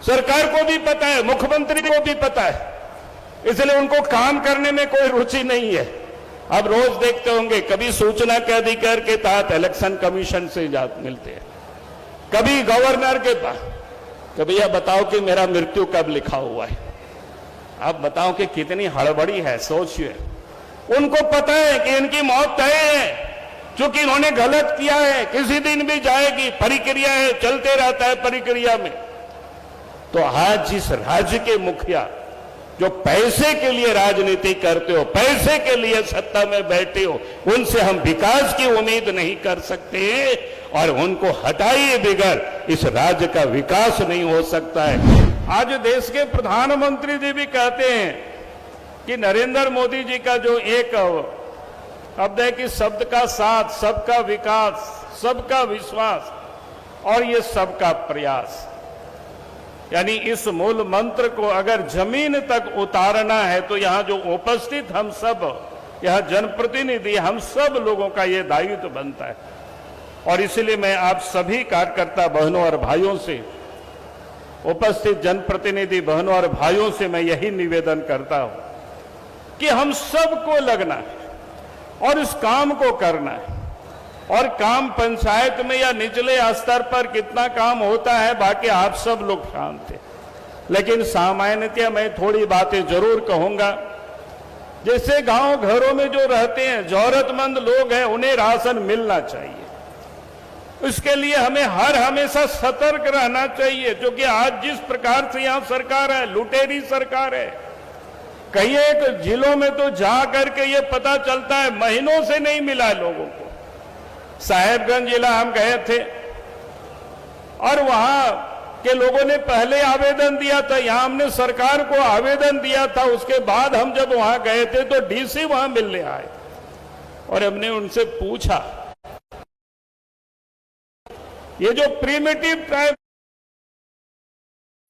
सरकार को भी पता है, मुख्यमंत्री को भी पता है, इसलिए उनको काम करने में कोई रुचि नहीं है। अब रोज देखते होंगे, कभी सूचना के अधिकार के तहत इलेक्शन कमीशन से मिलते हैं, कभी गवर्नर के पास, कभी यह बताओ कि मेरा मृत्यु कब लिखा हुआ है। आप बताओ कि कितनी हड़बड़ी है, सोचिए। उनको पता है कि इनकी मौत तय है, क्योंकि इन्होंने गलत किया है, किसी दिन भी जाएगी, प्रक्रिया है, चलते रहता है प्रक्रिया में। तो आज जिस राज्य के मुखिया जो पैसे के लिए राजनीति करते हो, पैसे के लिए सत्ता में बैठे हो, उनसे हम विकास की उम्मीद नहीं कर सकते और उनको हटाइए बगैर इस राज्य का विकास नहीं हो सकता है। आज देश के प्रधानमंत्री जी भी कहते हैं कि नरेंद्र मोदी जी का जो एक शब्द है कि शब्द का साथ, सबका विकास, सबका विश्वास और ये सबका प्रयास, यानी इस मूल मंत्र को अगर जमीन तक उतारना है तो यहां जो उपस्थित हम सब, यहां जनप्रतिनिधि, हम सब लोगों का यह दायित्व बनता है। और इसलिए मैं आप सभी कार्यकर्ता बहनों और भाइयों से, उपस्थित जनप्रतिनिधि बहनों और भाइयों से मैं यही निवेदन करता हूं कि हम सबको लगना है और इस काम को करना है। और काम पंचायत में या निचले स्तर पर कितना काम होता है बाकी आप सब लोग जानते हैं, लेकिन सामान्यतः मैं थोड़ी बातें जरूर कहूंगा। जैसे गांव घरों में जो रहते हैं जरूरतमंद लोग हैं, उन्हें राशन मिलना चाहिए। इसके लिए हमें हमेशा सतर्क रहना चाहिए, क्योंकि आज जिस प्रकार से यहां सरकार है, लुटेरी सरकार है। कई एक जिलों में तो जा करके ये पता चलता है महीनों से नहीं मिला है लोगों को। साहेबगंज जिला हम गए थे और वहां के लोगों ने पहले आवेदन दिया था, यहां हमने सरकार को आवेदन दिया था। उसके बाद हम जब वहां गए थे तो डीसी वहां मिलने आए और हमने उनसे पूछा, ये जो प्रिमिटिव ट्राइब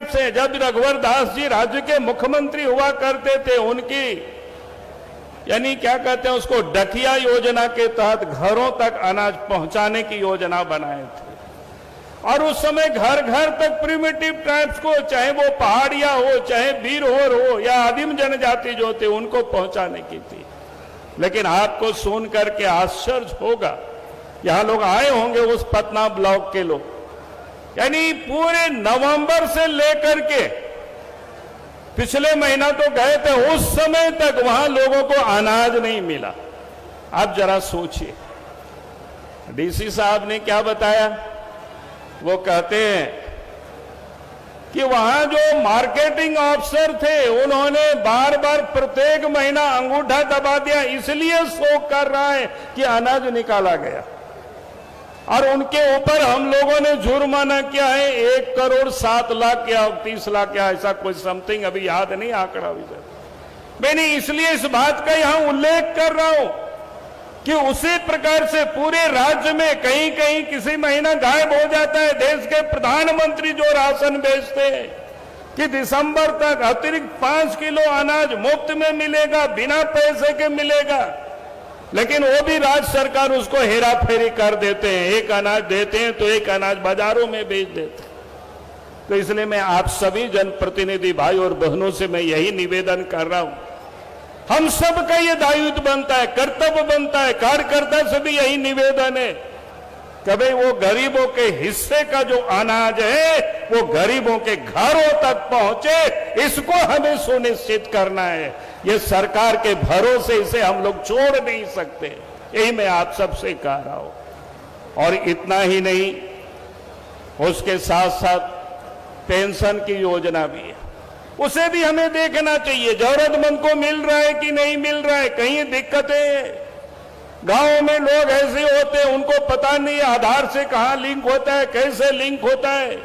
से जब रघुवर दास जी राज्य के मुख्यमंत्री हुआ करते थे, उनकी यानी क्या कहते हैं उसको, डकिया योजना के तहत घरों तक अनाज पहुंचाने की योजना बनाए थे। और उस समय घर घर तक प्रिमिटिव ट्राइब्स को, चाहे वो पहाड़िया हो, चाहे बीरहोर हो या आदिम जनजाति जो थे, उनको पहुंचाने की थी। लेकिन आपको सुन करके आश्चर्य होगा, यहां लोग आए होंगे उस पटना ब्लॉक के लोग, यानी पूरे नवंबर से लेकर के पिछले महीना तो गए थे, उस समय तक वहां लोगों को अनाज नहीं मिला। आप जरा सोचिए, डीसी साहब ने क्या बताया, वो कहते हैं कि वहां जो मार्केटिंग अफसर थे उन्होंने बार बार प्रत्येक महीना अंगूठा दबा दिया, इसलिए शोक कर रहा है कि अनाज निकाला गया। और उनके ऊपर हम लोगों ने जुर्माना किया है 1,07,00,000 या 30 लाख या ऐसा कोई समथिंग, अभी याद नहीं आंकड़ा विजय। मैंने इसलिए इस बात का यहां उल्लेख कर रहा हूं कि उसी प्रकार से पूरे राज्य में कहीं कहीं किसी महीना गायब हो जाता है। देश के प्रधानमंत्री जो राशन बेचते हैं कि दिसंबर तक अतिरिक्त 5 किलो अनाज मुफ्त में मिलेगा, बिना पैसे के मिलेगा, लेकिन वो भी राज्य सरकार उसको हेरा फेरी कर देते हैं। एक अनाज देते हैं तो एक अनाज बाजारों में बेच देते हैं। तो इसलिए मैं आप सभी जनप्रतिनिधि भाई और बहनों से मैं यही निवेदन कर रहा हूं, हम सब का ये दायित्व बनता है, कर्तव्य बनता है, कार्यकर्ता से भी यही निवेदन है कि भाई वो गरीबों के हिस्से का जो अनाज है वो गरीबों के घरों तक पहुंचे, इसको हमें सुनिश्चित करना है। ये सरकार के भरोसे इसे हम लोग छोड़ नहीं सकते, यही मैं आप सबसे कह रहा हूं। और इतना ही नहीं, उसके साथ साथ पेंशन की योजना भी है, उसे भी हमें देखना चाहिए, जरूरतमंद को मिल रहा है कि नहीं मिल रहा है। कहीं दिक्कतें गांव में लोग ऐसे होते हैं, उनको पता नहीं आधार से कहां लिंक होता है, कैसे लिंक होता है।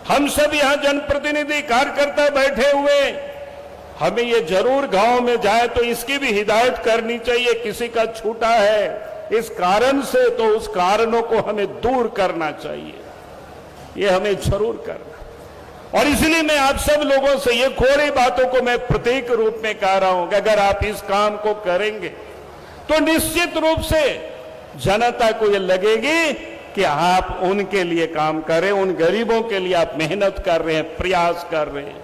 हम सब यहां जनप्रतिनिधि कार्यकर्ता बैठे हुए, हमें ये जरूर गांव में जाए तो इसकी भी हिदायत करनी चाहिए, किसी का छूटा है इस कारण से तो उस कारणों को हमें दूर करना चाहिए, ये हमें जरूर करना। और इसलिए मैं आप सब लोगों से ये थोड़ी बातों को मैं प्रतीक रूप में कह रहा हूं कि अगर आप इस काम को करेंगे तो निश्चित रूप से जनता को ये लगेगी कि आप उनके लिए काम करें, उन गरीबों के लिए आप मेहनत कर रहे हैं, प्रयास कर रहे हैं।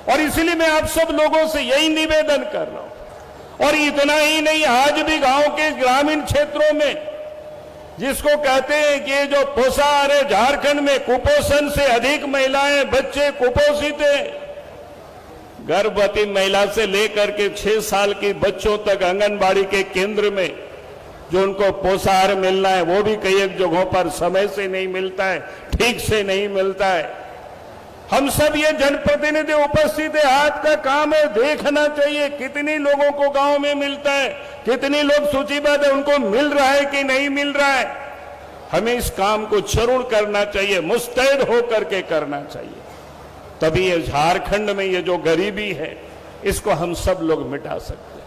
और इसलिए मैं आप सब लोगों से यही निवेदन कर रहा हूं। और इतना ही नहीं, आज भी गांव के ग्रामीण क्षेत्रों में जिसको कहते हैं कि जो पोषाहार है, झारखंड में कुपोषण से अधिक महिलाएं, बच्चे कुपोषित हैं। गर्भवती महिला से लेकर के 6 साल की बच्चों तक आंगनबाड़ी के केंद्र में जो उनको पोषाहार मिलना है वो भी कई एक जगहों पर समय से नहीं मिलता है, ठीक से नहीं मिलता है। हम सब ये जनप्रतिनिधि उपस्थित है, हाथ का काम है, देखना चाहिए कितनी लोगों को गांव में मिलता है, कितने लोग सूचीबद्ध है, उनको मिल रहा है कि नहीं मिल रहा है। हमें इस काम को जरूर करना चाहिए, मुस्तैद होकर के करना चाहिए। तभी ये झारखंड में ये जो गरीबी है इसको हम सब लोग मिटा सकते हैं।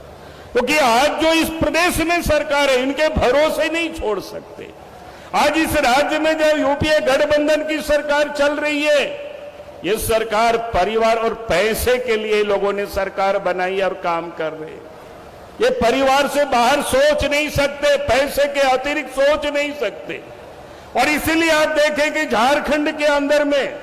क्योंकि आज जो इस प्रदेश में सरकार है, इनके भरोसे नहीं छोड़ सकते। आज इस राज्य में जब यूपीए गठबंधन की सरकार चल रही है, ये सरकार परिवार और पैसे के लिए लोगों ने सरकार बनाई और काम कर रहे हैं। ये परिवार से बाहर सोच नहीं सकते, पैसे के अतिरिक्त सोच नहीं सकते। और इसीलिए आप देखें कि झारखंड के अंदर में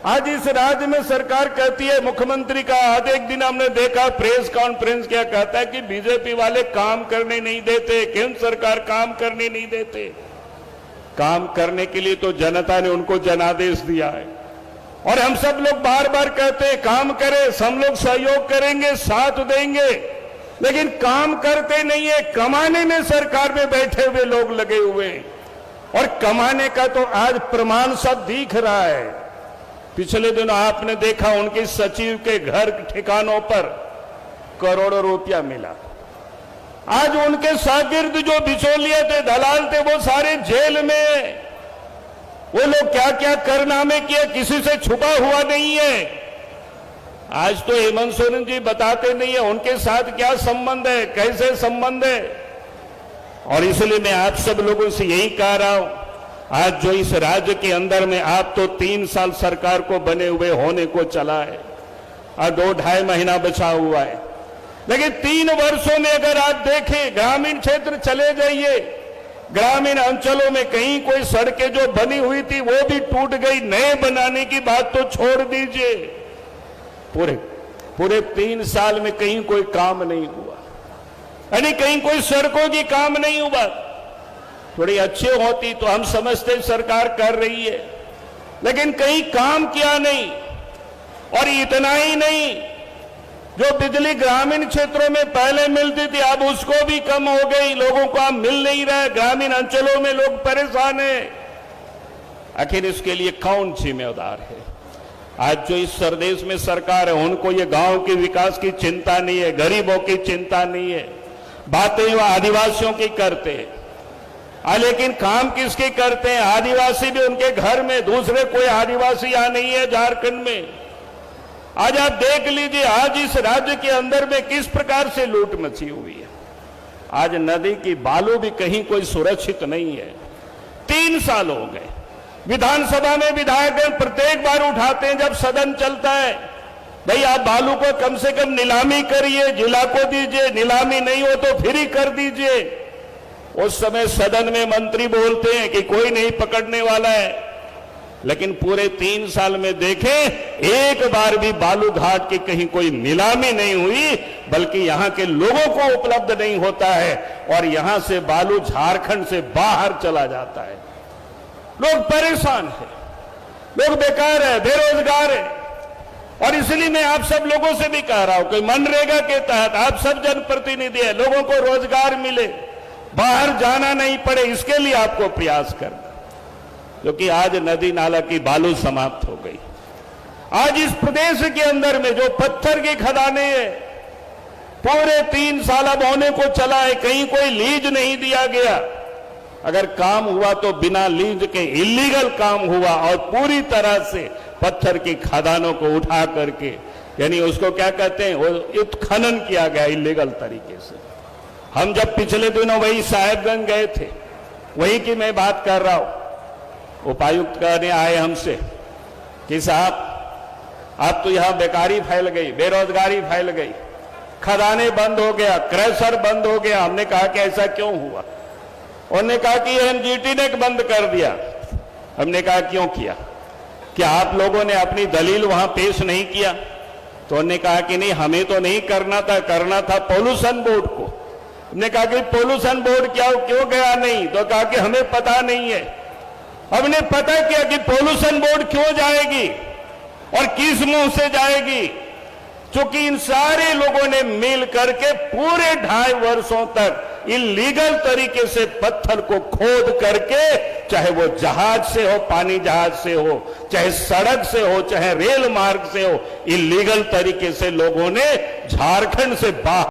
आज इस राज्य में सरकार कहती है, मुख्यमंत्री का आज एक दिन हमने देखा प्रेस कॉन्फ्रेंस क्या कहता है कि बीजेपी वाले काम करने नहीं देते, केंद्र सरकार काम करने नहीं देते। काम करने के लिए तो जनता ने उनको जनादेश दिया है और हम सब लोग बार बार कहते हैं काम करें, हम लोग सहयोग करेंगे, साथ देंगे, लेकिन काम करते नहीं है। कमाने में सरकार में बैठे हुए लोग लगे हुए हैं और कमाने का तो आज प्रमाण सब दिख रहा है। पिछले दिनों आपने देखा उनके सचिव के घर ठिकानों पर करोड़ों रुपया मिला। आज उनके शागिर्द जो बिचौलिए थे, दलाल थे, वो सारे जेल में। वो लोग क्या क्या कारनामे किए, किसी से छुपा हुआ नहीं है। आज तो हेमंत सोरेन जी बताते नहीं है उनके साथ क्या संबंध है, कैसे संबंध है। और इसलिए मैं आप सब लोगों से यही कह रहा हूं, आज जो इस राज्य के अंदर में आप तो 3 साल सरकार को बने हुए होने को चला है और 2-2.5 महीना बचा हुआ है, लेकिन 3 वर्षों में अगर आप देखें, ग्रामीण क्षेत्र चले जाइए, ग्रामीण अंचलों में कहीं कोई सड़कें जो बनी हुई थी वो भी टूट गई। नए बनाने की बात तो छोड़ दीजिए। पूरे 3 साल में कहीं कोई काम नहीं हुआ, यानी कहीं कोई सड़कों की काम नहीं हुआ। थोड़ी अच्छी होती तो हम समझते सरकार कर रही है, लेकिन कहीं काम किया नहीं। और इतना ही नहीं, जो बिजली ग्रामीण क्षेत्रों में पहले मिलती थी अब उसको भी कम हो गई, लोगों को अब मिल नहीं रहा है, ग्रामीण अंचलों में लोग परेशान हैं। आखिर इसके लिए कौन जिम्मेदार है? आज जो इस प्रदेश में सरकार है उनको ये गांव के विकास की चिंता नहीं है, गरीबों की चिंता नहीं है। बातें वो आदिवासियों की करते हैं, लेकिन काम किसके करते हैं? आदिवासी भी उनके घर में, दूसरे कोई आदिवासी यहां नहीं है झारखंड में। आज आप देख लीजिए आज इस राज्य के अंदर में किस प्रकार से लूट मची हुई है। आज नदी की बालू भी कहीं कोई सुरक्षित नहीं है। 3 साल हो गए, विधानसभा में विधायकगण प्रत्येक बार उठाते हैं जब सदन चलता है, भाई आप बालू को कम से कम नीलामी करिए, जिला को दीजिए, नीलामी नहीं हो तो फ्री कर दीजिए। उस समय सदन में मंत्री बोलते हैं कि कोई नहीं पकड़ने वाला है, लेकिन पूरे 3 साल में देखें एक बार भी बालू घाट की कहीं कोई नीलामी नहीं हुई, बल्कि यहां के लोगों को उपलब्ध नहीं होता है और यहां से बालू झारखंड से बाहर चला जाता है। लोग परेशान हैं, लोग बेकार है, बेरोजगार है। और इसलिए मैं आप सब लोगों से भी कह रहा हूं कि मनरेगा के तहत आप सब जनप्रतिनिधि है, लोगों को रोजगार मिले, बाहर जाना नहीं पड़े, इसके लिए आपको प्रयास करना। क्योंकि आज नदी नाला की बालू समाप्त हो गई। आज इस प्रदेश के अंदर में जो पत्थर की खदानें हैं पूरे 3 साल अब होने को चला है, कहीं कोई लीज नहीं दिया गया। अगर काम हुआ तो बिना लीज के इलीगल काम हुआ और पूरी तरह से पत्थर की खदानों को उठा करके, यानी उसको क्या कहते हैं, वो उत्खनन किया गया इलीगल तरीके से। हम जब पिछले दिनों वही साहेबगंज गए थे, वही की मैं बात कर रहा हूं। उपायुक्त कहने आए हमसे कि साहब अब तो यहां बेकारी फैल गई, बेरोजगारी फैल गई, खदानें बंद हो गया, क्रैशर बंद हो गया। हमने कहा कि ऐसा क्यों हुआ? उन्होंने कहा कि एनजीटी ने बंद कर दिया। हमने कहा क्यों किया, क्या आप लोगों ने अपनी दलील वहां पेश नहीं किया? तो उन्होंने कहा कि नहीं, हमें तो नहीं करना था पॉल्यूशन बोर्ड को। हमने कहा कि पॉल्यूशन बोर्ड क्यों गया नहीं? तो कहा कि हमें पता नहीं है। हमने पता किया कि पॉल्यूशन बोर्ड क्यों जाएगी और किस मुंह से जाएगी, क्योंकि इन सारे लोगों ने मिल करके पूरे 2.5 वर्षों तक इलीगल तरीके से पत्थर को खोद करके, चाहे वो जहाज से हो, पानी जहाज से हो, चाहे सड़क से हो, चाहे रेल मार्ग से हो, इलीगल तरीके से लोगों ने झारखंड से बाहर